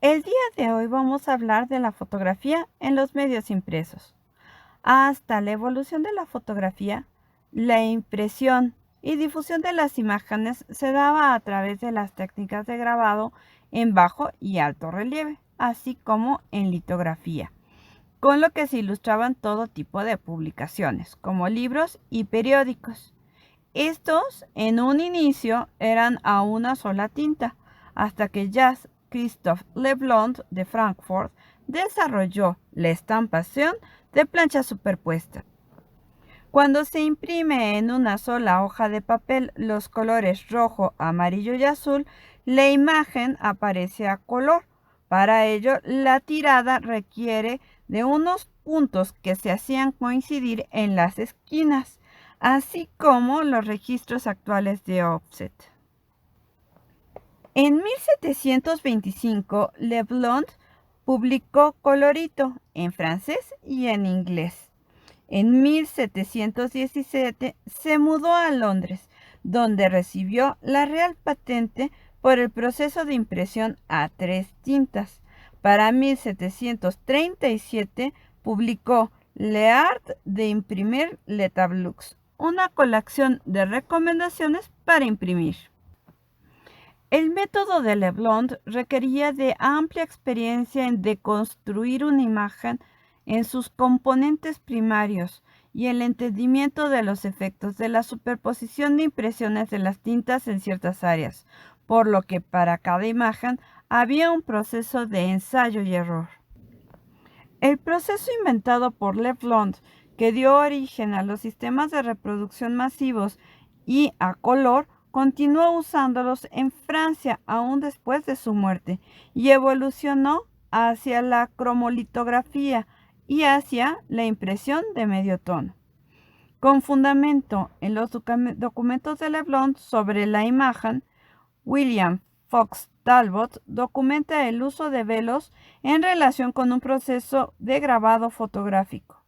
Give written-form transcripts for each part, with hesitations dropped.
El día de hoy vamos a hablar de la fotografía en los medios impresos. Hasta la evolución de la fotografía, la impresión y difusión de las imágenes se daba a través de las técnicas de grabado en bajo y alto relieve, así como en litografía, con lo que se ilustraban todo tipo de publicaciones, como libros y periódicos. Estos, en un inicio, eran a una sola tinta, hasta que Jacques-Christophe Leblond de Frankfurt desarrolló la estampación de planchas superpuestas. Cuando se imprime en una sola hoja de papel los colores rojo, amarillo y azul, la imagen aparece a color. Para ello, la tirada requiere de unos puntos que se hacían coincidir en las esquinas, así como los registros actuales de offset. En 1725, Leblond publicó Colorito en francés y en inglés. En 1717 se mudó a Londres, donde recibió la Real Patente por el proceso de impresión a tres tintas. Para 1737 publicó L'Art d'imprimir les tableaux, una colección de recomendaciones para imprimir. El método de Leblond requería de amplia experiencia en deconstruir una imagen en sus componentes primarios y el entendimiento de los efectos de la superposición de impresiones de las tintas en ciertas áreas, por lo que para cada imagen había un proceso de ensayo y error. El proceso inventado por Leblond, que dio origen a los sistemas de reproducción masivos y a color, continuó usándolos en Francia aún después de su muerte y evolucionó hacia la cromolitografía y hacia la impresión de medio tono. Con fundamento en los documentos de Leblond sobre la imagen, William Fox Talbot documenta el uso de velos en relación con un proceso de grabado fotográfico.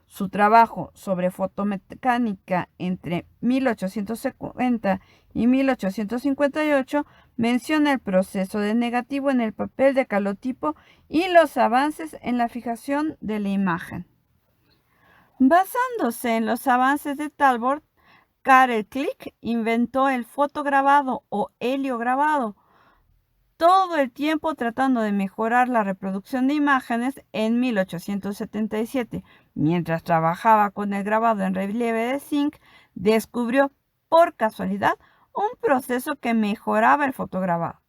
Su trabajo sobre fotomecánica entre 1850 y 1858 menciona el proceso de negativo en el papel de calotipo y los avances en la fijación de la imagen. Basándose en los avances de Talbot, Karel Klik inventó el fotograbado o heliograbado, todo el tiempo tratando de mejorar la reproducción de imágenes. En 1877, mientras trabajaba con el grabado en relieve de zinc, descubrió por casualidad un proceso que mejoraba el fotograbado.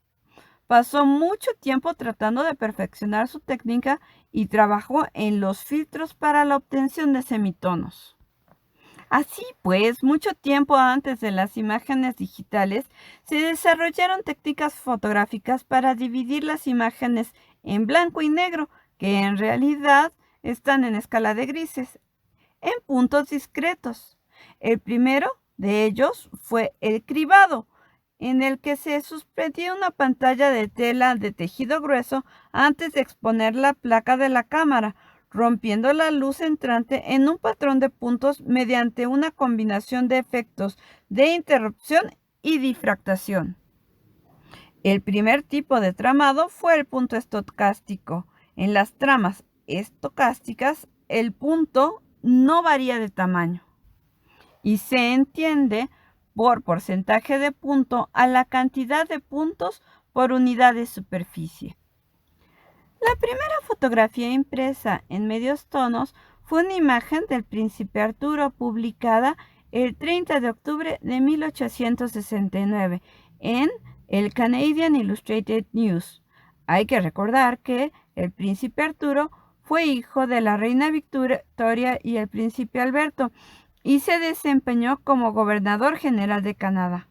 Pasó mucho tiempo tratando de perfeccionar su técnica y trabajó en los filtros para la obtención de semitonos. Así pues, mucho tiempo antes de las imágenes digitales, se desarrollaron técnicas fotográficas para dividir las imágenes en blanco y negro, que en realidad están en escala de grises, en puntos discretos. El primero de ellos fue el cribado, en el que se suspendía una pantalla de tela de tejido grueso antes de exponer la placa de la cámara, rompiendo la luz entrante en un patrón de puntos mediante una combinación de efectos de interrupción y difractación. El primer tipo de tramado fue el punto estocástico. En las tramas estocásticas, el punto no varía de tamaño y se entiende por porcentaje de punto a la cantidad de puntos por unidad de superficie. La primera fotografía impresa en medios tonos fue una imagen del príncipe Arturo publicada el 30 de octubre de 1869 en el Canadian Illustrated News. Hay que recordar que el príncipe Arturo fue hijo de la reina Victoria y el príncipe Alberto y se desempeñó como gobernador general de Canadá.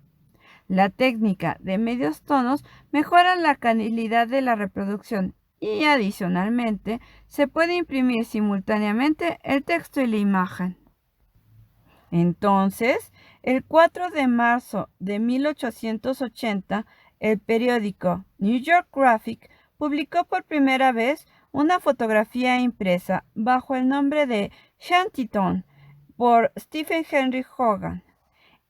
La técnica de medios tonos mejora la calidad de la reproducción y adicionalmente se puede imprimir simultáneamente el texto y la imagen. Entonces, el 4 de marzo de 1880, el periódico New York Graphic publicó por primera vez una fotografía impresa bajo el nombre de Shantytown por Stephen Henry Hogan.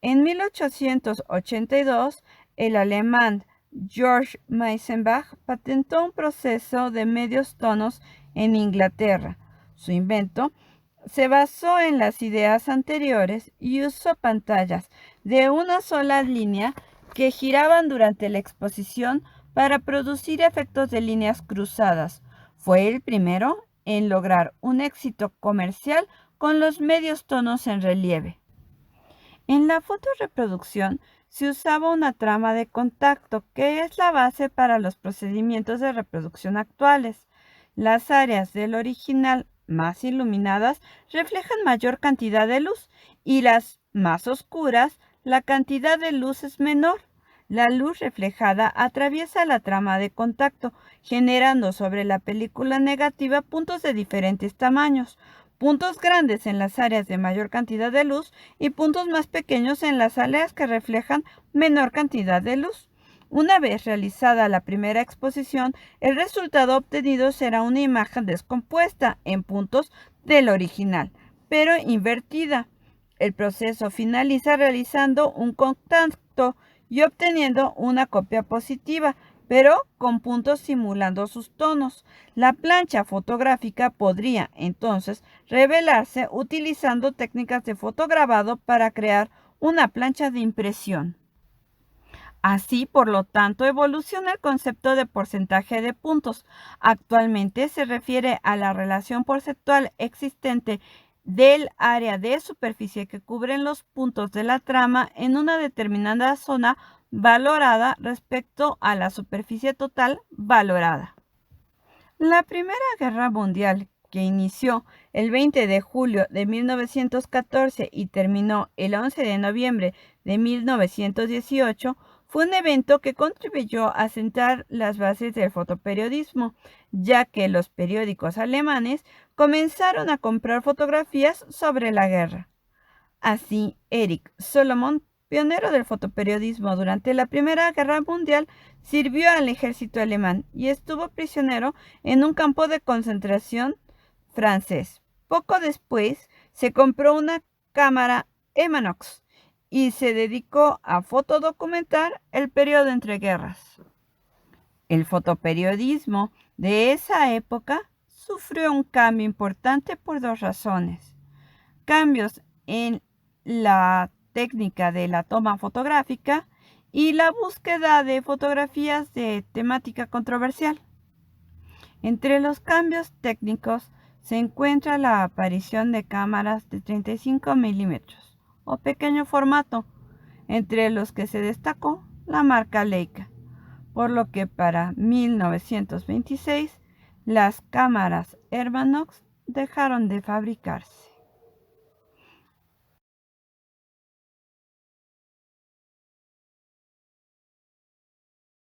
En 1882, el alemán George Meisenbach patentó un proceso de medios tonos en Inglaterra. Su invento se basó en las ideas anteriores y usó pantallas de una sola línea que giraban durante la exposición para producir efectos de líneas cruzadas. Fue el primero en lograr un éxito comercial con los medios tonos en relieve. En la fotoreproducción se usaba una trama de contacto, que es la base para los procedimientos de reproducción actuales. Las áreas del original más iluminadas reflejan mayor cantidad de luz y las más oscuras, la cantidad de luz es menor. La luz reflejada atraviesa la trama de contacto, generando sobre la película negativa puntos de diferentes tamaños, puntos grandes en las áreas de mayor cantidad de luz y puntos más pequeños en las áreas que reflejan menor cantidad de luz. Una vez realizada la primera exposición, el resultado obtenido será una imagen descompuesta en puntos del original, pero invertida. El proceso finaliza realizando un contacto y obteniendo una copia positiva, pero con puntos simulando sus tonos. La plancha fotográfica podría entonces revelarse utilizando técnicas de fotograbado para crear una plancha de impresión. Así, por lo tanto, evoluciona el concepto de porcentaje de puntos. Actualmente se refiere a la relación porcentual existente del área de superficie que cubren los puntos de la trama en una determinada zona valorada respecto a la superficie total valorada. La Primera Guerra Mundial, que inició el 20 de julio de 1914 y terminó el 11 de noviembre de 1918, fue un evento que contribuyó a sentar las bases del fotoperiodismo, ya que los periódicos alemanes comenzaron a comprar fotografías sobre la guerra. Así, Erich Solomon, pionero del fotoperiodismo durante la Primera Guerra Mundial, sirvió al ejército alemán y estuvo prisionero en un campo de concentración francés. Poco después, se compró una cámara Emanox y se dedicó a fotodocumentar el periodo entre guerras. El fotoperiodismo de esa época sufrió un cambio importante por dos razones: cambios en la técnica de la toma fotográfica y la búsqueda de fotografías de temática controversial. Entre los cambios técnicos se encuentra la aparición de cámaras de 35 milímetros o pequeño formato, entre los que se destacó la marca Leica, por lo que para 1926 las cámaras Hermanox dejaron de fabricarse.